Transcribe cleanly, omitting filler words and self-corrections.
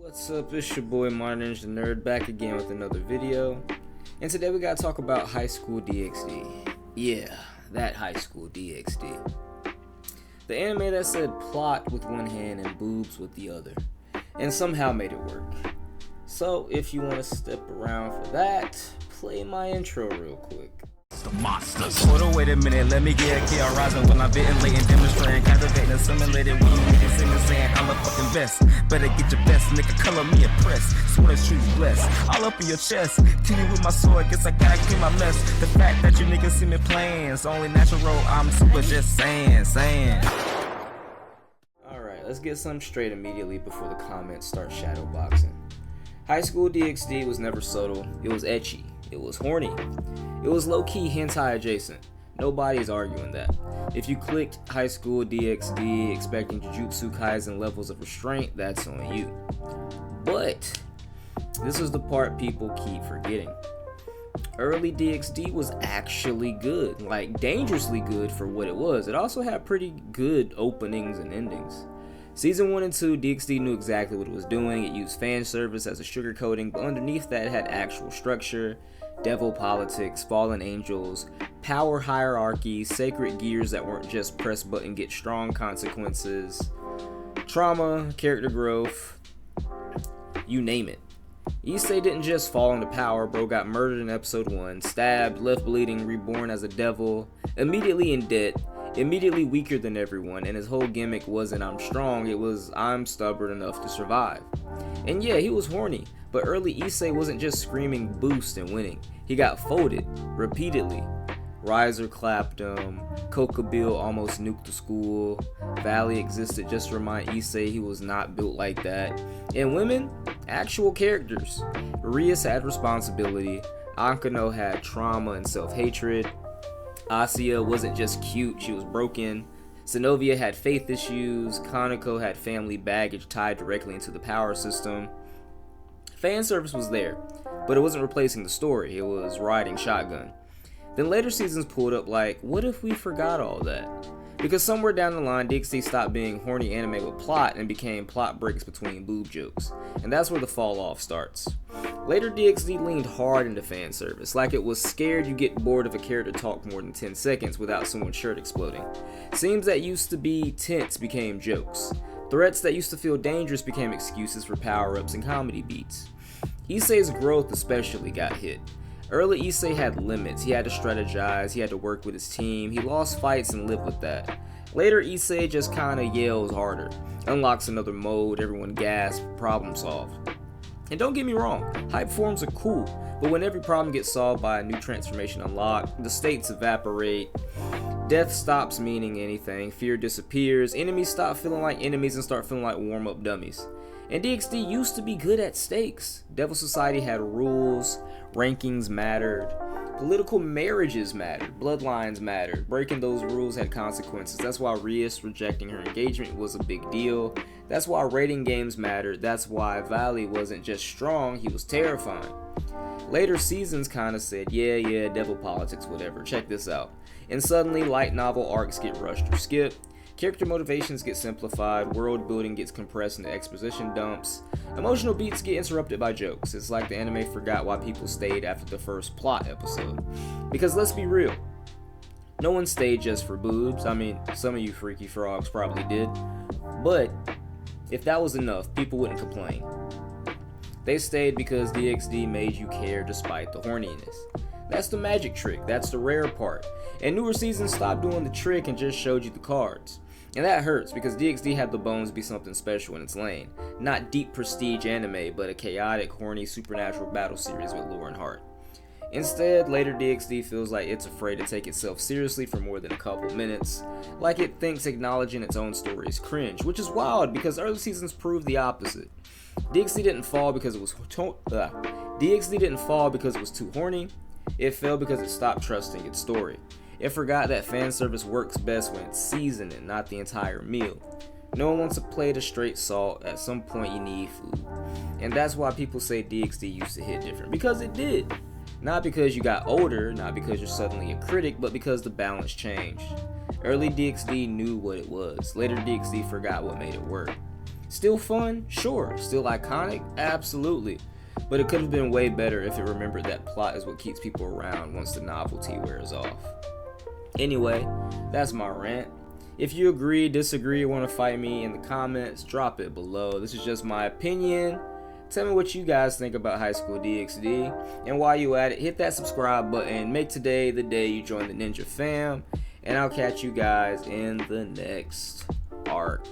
What's up, it's your boy Ninja the Nerd back again with another video, and today we gotta talk about High School DxD. Yeah, that High School DxD. The anime that said plot with one hand and boobs with the other, and somehow made it work. So if you want to step around for that, play my intro real quick. The monsters. Hold on, wait a minute, let me get a key rising when I'm ventilating, demonstrating, captivating, simulating. When you niggas singing, saying I'm the fucking best. Better get your best, nigga, color me impressed. Swear the streets blessed, all up in your chest. Kill you with my sword, guess I gotta clean my mess. The fact that you niggas see me playing is only natural, I'm super just saying. Alright, let's get something straight immediately before the comments start shadowboxing. High School DxD was never subtle, it was ecchi, it was horny. It was low-key hentai adjacent. Nobody's arguing that. If you clicked High School DxD expecting Jujutsu Kaisen levels of restraint, that's on you. But this is the part people keep forgetting. Early DxD was actually good, like dangerously good for what it was. It also had pretty good openings and endings. Season 1 and 2, DxD knew exactly what it was doing. It used fan service as a sugarcoating, but underneath that it had actual structure. Devil politics, fallen angels, power hierarchy, sacred gears that weren't just press button get strong consequences, trauma, character growth, you name it. Issei didn't just fall into power, bro got murdered in episode 1, stabbed, left bleeding, reborn as a devil, immediately in debt, immediately weaker than everyone, and his whole gimmick wasn't I'm strong, it was I'm stubborn enough to survive. And yeah, he was horny, but early Issei wasn't just screaming boost and winning. He got folded repeatedly. Riser clapped him, Coca-Bill almost nuked the school, Valley existed just to remind Issei he was not built like that. And women, actual characters. Rias had responsibility, Ankano had trauma and self-hatred, Asia wasn't just cute, she was broken, Zenovia had faith issues, Kaneko had family baggage tied directly into the power system. Fan service was there, but it wasn't replacing the story, it was riding shotgun. Then later seasons pulled up like, what if we forgot all that? Because somewhere down the line, DxD stopped being horny anime with plot and became plot breaks between boob jokes. And that's where the fall off starts. Later DxD leaned hard into fan service, like it was scared you get bored if a character talked more than 10 seconds without someone's shirt exploding. Scenes that used to be tense became jokes. Threats that used to feel dangerous became excuses for power-ups and comedy beats. Issei's growth especially got hit. Early Issei had limits, he had to strategize, he had to work with his team, he lost fights and lived with that. Later Issei just kinda yells harder, unlocks another mode, everyone gasps, problem solved. And don't get me wrong, hype forms are cool, but when every problem gets solved by a new transformation unlocked, the states evaporate, death stops meaning anything, fear disappears, enemies stop feeling like enemies and start feeling like warm-up dummies. And DxD used to be good at stakes. Devil Society had rules, rankings mattered, political marriages mattered, bloodlines mattered, breaking those rules had consequences. That's why Rias rejecting her engagement was a big deal. That's why rating games mattered. That's why Valley wasn't just strong, he was terrifying. Later seasons kinda said, yeah, devil politics, whatever, check this out. And suddenly light novel arcs get rushed or skipped. Character motivations get simplified, world building gets compressed into exposition dumps, emotional beats get interrupted by jokes. It's like the anime forgot why people stayed after the first plot episode. Because let's be real, no one stayed just for boobs. I mean, some of you freaky frogs probably did, but if that was enough, people wouldn't complain. They stayed because DxD made you care despite the horniness. That's the magic trick, that's the rare part. And newer seasons stopped doing the trick and just showed you the cards. And that hurts because DxD had the bones to be something special in its lane. Not deep prestige anime, but a chaotic, horny, supernatural battle series with lore and heart. Instead, later DxD feels like it's afraid to take itself seriously for more than a couple minutes. Like it thinks acknowledging its own story is cringe, which is wild because early seasons proved the opposite. DxD didn't fall because it was too horny. It fell because it stopped trusting its story. It forgot that fan service works best when it's seasoned and not the entire meal. No one wants a plate of straight salt, at some point you need food. And that's why people say DxD used to hit different, because it did. Not because you got older, not because you're suddenly a critic, but because the balance changed. Early DxD knew what it was, later DxD forgot what made it work. Still fun? Sure. Still iconic? Absolutely. But it could have been way better if it remembered that plot is what keeps people around once the novelty wears off. Anyway, that's my rant. If you agree, disagree, or want to fight me in the comments, drop it below. This is just my opinion. Tell me what you guys think about High School DxD. And while you at it, hit that subscribe button. Make today the day you join the Ninja fam. And I'll catch you guys in the next arc.